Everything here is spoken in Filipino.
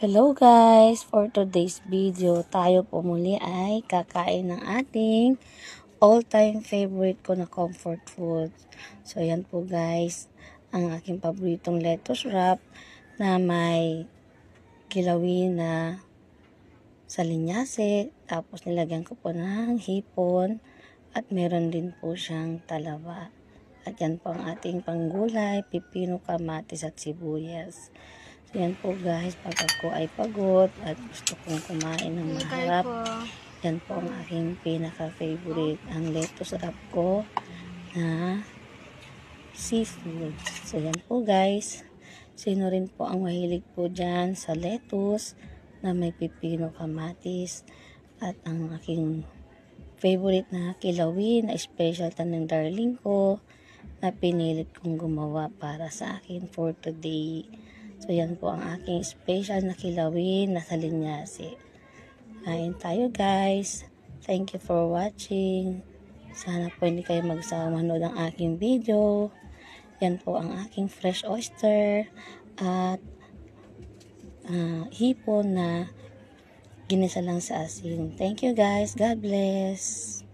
Hello guys! For today's video, tayo po muli ay kakain ng ating all-time favorite ko na comfort food. So yan po guys, ang aking paboritong lettuce wrap na may kilawin na salinyase, tapos nilagyan ko po ng hipon at meron din po siyang talaba. At yan po ang ating panggulay, pipino, kamatis at sibuyas. So yan po guys, pag ako ay pagod at gusto kong kumain ng maharap, yan po ang aking pinaka-favorite, ang lettuce wrap ko na seafood. So yan po guys, sino rin po ang mahilig po dyan sa lettuce na may pipino, kamatis at ang aking favorite na kilawin na special ng darling ko na pinilit kong gumawa para sa akin for today. So yan po ang aking special na kilawin na salinyase. Kain tayo guys. Thank you for watching. Sana po hindi kayo magsawa manood ng aking video. Yan po ang aking fresh oyster at hipon na ginisa lang sa asin. Thank you guys. God bless.